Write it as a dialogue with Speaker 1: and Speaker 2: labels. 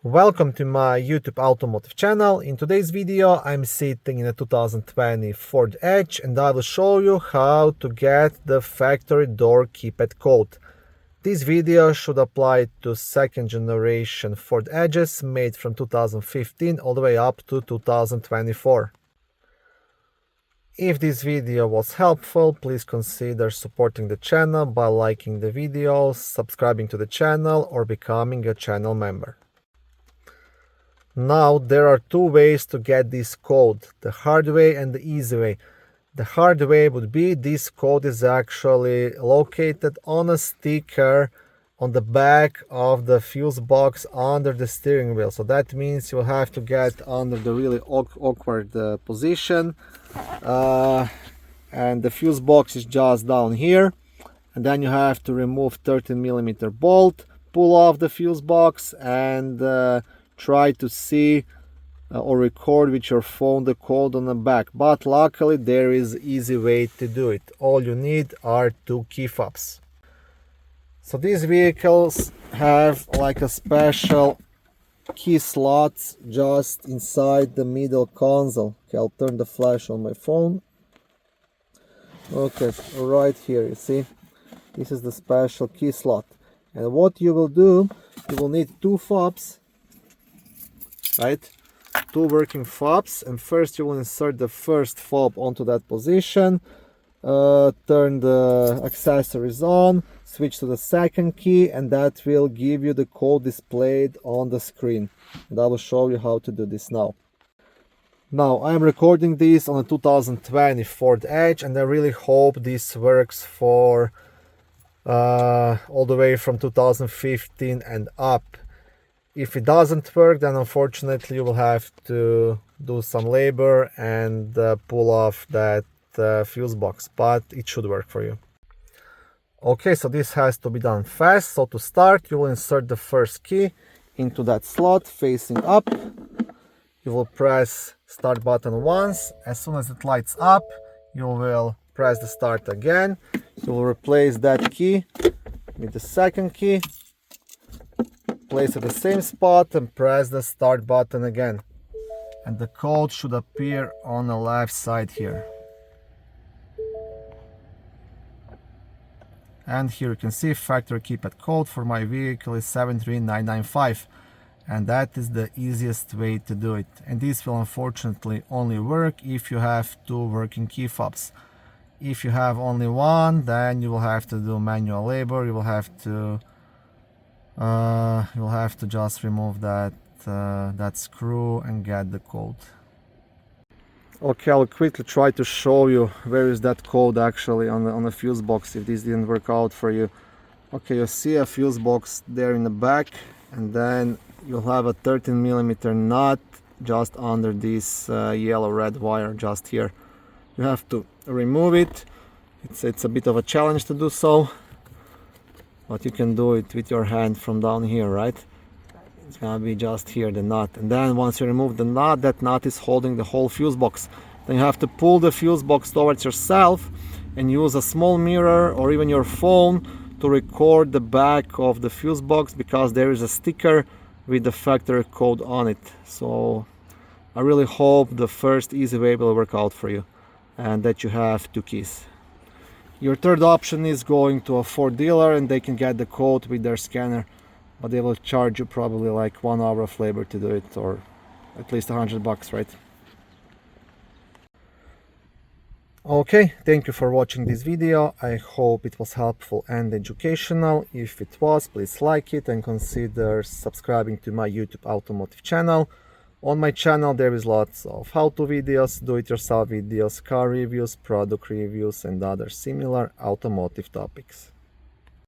Speaker 1: Welcome to my YouTube automotive channel. In today's video I'm sitting in a 2020 Ford Edge and I will show you how to get the factory door keypad code. This video should apply to second generation Ford Edges made from 2015 all the way up to 2024. If this video was helpful, please consider supporting the channel by liking the video, subscribing to the channel or becoming a channel member. Now there are two ways to get this code, the hard way and the easy way. The hard way would be this code is actually located on a sticker on the back of the fuse box under the steering wheel. So that means you'll have to get under the really awkward position and the fuse box is just down here, and then you have to remove 13mm bolt, pull off the fuse box and try to see or record with your phone the code on the back. But luckily there is an easy way to do it. All you need are two key fobs. So these vehicles have like a special key slots just inside the middle console. Okay, I'll turn the flash on my phone. Okay, right here, you see, this is the special key slot. And what you will do, you will need two fobs, right? Two working fobs, and first you will insert the first fob onto that position, turn the accessories on, switch to the second key, and that will give you the code displayed on the screen. And I will show you how to do this now. Now I am recording this on a 2020 Ford Edge and I really hope this works for all the way from 2015 and up. If it doesn't work, then unfortunately you will have to do some labor and pull off that fuse box, but it should work for you. Okay, so this has to be done fast. So to start, you will insert the first key into that slot facing up. You will press start button once. As soon as it lights up, you will press the start again. You will replace that key with the second key, place at the same spot and press the start button again, and the code should appear on the left side here. And here you can see factory keypad code for my vehicle is 73995, and that is the easiest way to do it. And this will unfortunately only work if you have two working key fobs. If you have only one, then you will have to do manual labor. You will have to just remove that screw and get the code. Okay, I'll quickly try to show you where is that code actually on the fuse box if this didn't work out for you. Okay, you see a fuse box there in the back, and then you'll have a 13mm nut just under this yellow-red wire just here. You have to remove it. It's a bit of a challenge to do so, but you can do it with your hand from down here, right? It's gonna be just here, the nut. And then once you remove the nut, that nut is holding the whole fuse box. Then you have to pull the fuse box towards yourself and use a small mirror or even your phone to record the back of the fuse box, because there is a sticker with the factory code on it. So I really hope the first easy way will work out for you and that you have two keys. Your third option is going to a Ford dealer and they can get the code with their scanner, but they will charge you probably like 1 hour of labor to do it, or at least $100, right? Okay, thank you for watching this video. I hope it was helpful and educational. If it was, please like it and consider subscribing to my YouTube automotive channel. On my channel there is lots of how-to videos, do-it-yourself videos, car reviews, product reviews and other similar automotive topics.